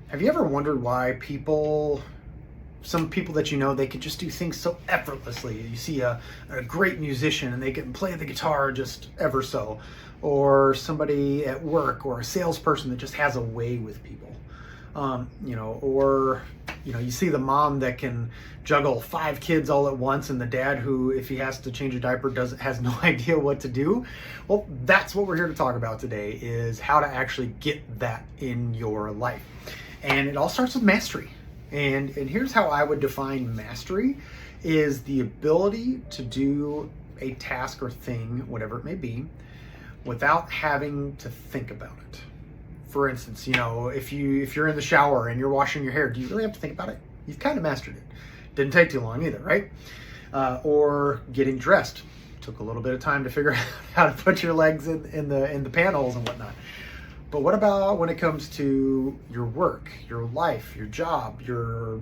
Have you ever wondered why some people that you know, they can just do things so effortlessly? You see a great musician and they can play the guitar just ever so, or somebody at work or a salesperson that just has a way with people. Or you see the mom that can juggle 5 kids all at once, and the dad who, if he has to change a diaper, has no idea what to do. Well, that's what we're here to talk about today, is how to actually get that in your life. And it all starts with mastery. And here's how I would define mastery: is the ability to do a task or thing, whatever it may be, without having to think about it. For instance, if you're in the shower and you're washing your hair, do you really have to think about it? You've kind of mastered it. Didn't take too long either, right? Or getting dressed. Took a little bit of time to figure out how to put your legs in the panels and whatnot. But what about when it comes to your work, your life, your job, your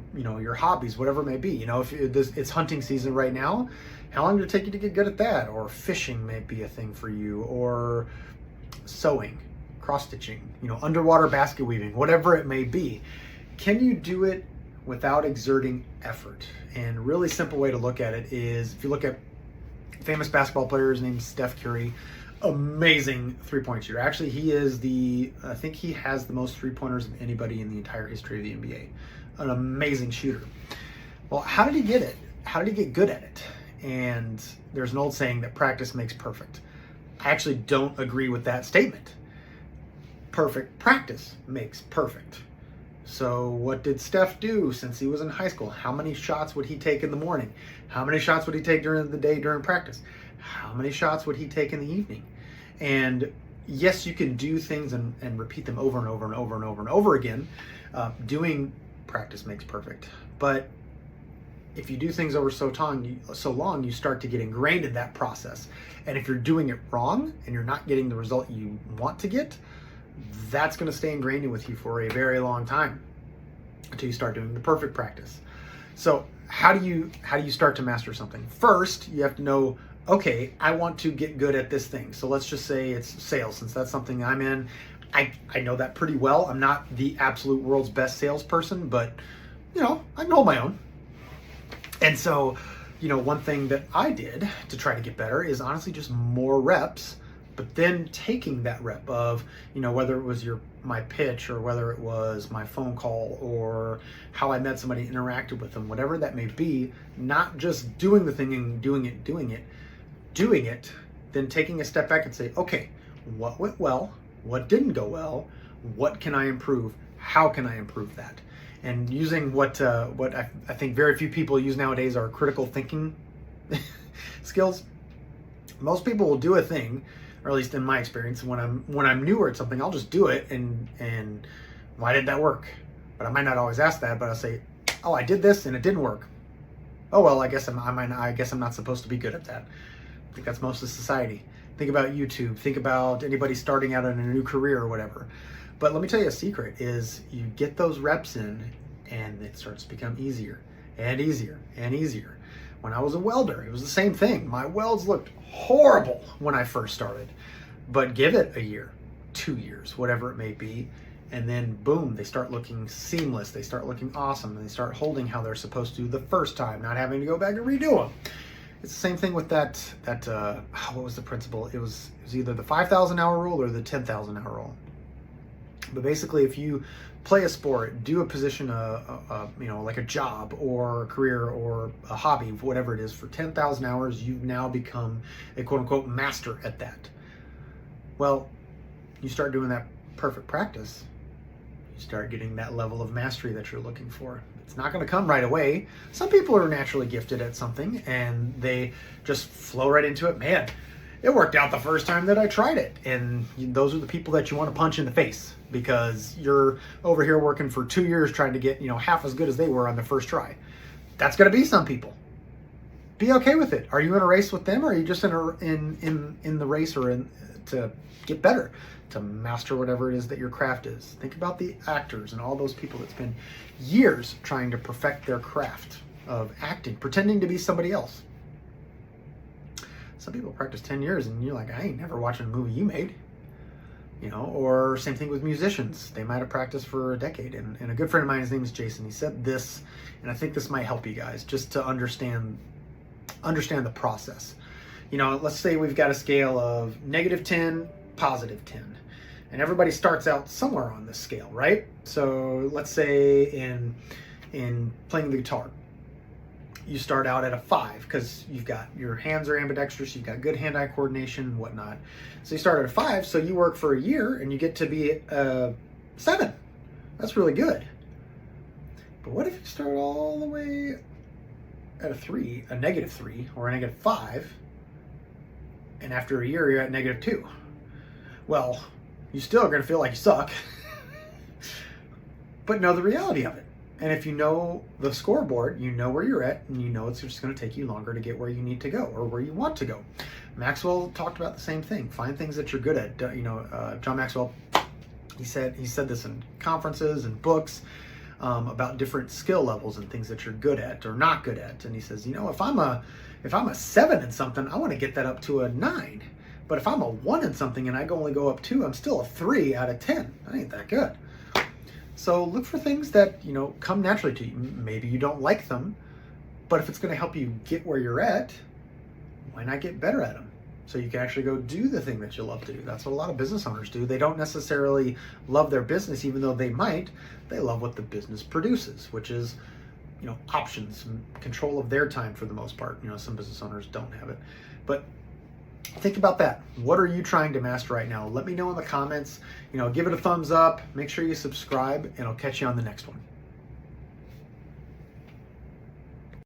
hobbies, whatever it may be? If it's hunting season right now, how long did it take you to get good at that? Or fishing may be a thing for you, or sewing, cross-stitching, underwater basket weaving, whatever it may be. Can you do it without exerting effort? And a really simple way to look at it is, if you look at famous basketball players named Steph Curry, amazing three-point shooter. Actually, I think he has the most three-pointers of anybody in the entire history of the NBA. An amazing shooter. Well, how did he get it? How did he get good at it? And there's an old saying that practice makes perfect. I actually don't agree with that statement. Perfect practice makes perfect. So what did Steph do since he was in high school? How many shots would he take in the morning? How many shots would he take during the day during practice? How many shots would he take in the evening? And yes, you can do things and repeat them over and over and over and over and over again. Doing practice makes perfect. But if you do things over so long, you start to get ingrained in that process. And if you're doing it wrong and you're not getting the result you want to get, that's going to stay ingrained with you for a very long time until you start doing the perfect practice. So how do you start to master something? First, you have to know, okay, I want to get good at this thing. So let's just say it's sales, since that's something I'm in. I know that pretty well. I'm not the absolute world's best salesperson, but I can hold my own. And so, one thing that I did to try to get better is honestly just more reps, but then taking that rep of, whether it was my pitch, or whether it was my phone call, or how I met somebody, interacted with them, whatever that may be, not just doing the thing and doing it, then taking a step back and say, okay, what went well? What didn't go well? What can I improve? How can I improve that? And using what I think very few people use nowadays are critical thinking skills. Most people will do a thing, or at least in my experience, when I'm newer at something, I'll just do it and why did that work? But I might not always ask that, but I'll say, oh, I did this and it didn't work. Oh well, I guess I'm not supposed to be good at that. I think that's most of society. Think about YouTube. Think about anybody starting out in a new career or whatever. But let me tell you a secret: is you get those reps in, and it starts to become easier and easier and easier. When I was a welder, it was the same thing. My welds looked horrible when I first started, but give it a year, 2 years, whatever it may be, and then boom, they start looking seamless. They start looking awesome, and they start holding how they're supposed to the first time, not having to go back and redo them. It's the same thing with that what was the principle? It was either the 5,000 hour rule or the 10,000 hour rule. But basically, if you play a sport, do a position, like a job or a career or a hobby, whatever it is, for 10,000 hours, you've now become a quote unquote master at that. Well, you start doing that perfect practice, you start getting that level of mastery that you're looking for. It's not going to come right away. Some people are naturally gifted at something and they just flow right into it. Man, it worked out the first time that I tried it. And those are the people that you want to punch in the face, because you're over here working for 2 years trying to get, half as good as they were on the first try. That's going to be some people. Be okay with it. Are you in a race with them, or are you just in the race or to get better, to master whatever it is that your craft is? Think about the actors and all those people that spend years trying to perfect their craft of acting, pretending to be somebody else. Some people practice 10 years and you're like, I ain't never watching a movie you made. Or same thing with musicians. They might have practiced for a decade. And a good friend of mine, his name is Jason, he said this, and I think this might help you guys just to understand the process. Let's say we've got a scale of -10, +10. And everybody starts out somewhere on this scale, right? So let's say in playing the guitar, you start out at a 5 because you've got your hands are ambidextrous, you've got good hand-eye coordination and whatnot. So you start at a 5, so you work for a year and you get to be a 7. That's really good. But what if you start all the way at a -3, or a -5, and after a year you're at -2? Well, you still are going to feel like you suck, but know the reality of it. And if you know the scoreboard, you know where you're at, and you know it's just going to take you longer to get where you need to go or where you want to go. Maxwell talked about the same thing. Find things that you're good at. John Maxwell, he said this in conferences and books about different skill levels and things that you're good at or not good at. And he says, if I'm a 7 in something, I want to get that up to a 9. But if I'm a 1 in something and I only go up 2, I'm still a 3 out of 10. That ain't that good. So look for things that, come naturally to you. Maybe you don't like them, but if it's going to help you get where you're at, why not get better at them? So you can actually go do the thing that you love to do. That's what a lot of business owners do. They don't necessarily love their business, even though they might. They love what the business produces, which is, options and control of their time for the most part. Some business owners don't have it. But think about that. What are you trying to master right now? Let me know in the comments. Give it a thumbs up. Make sure you subscribe, and I'll catch you on the next one.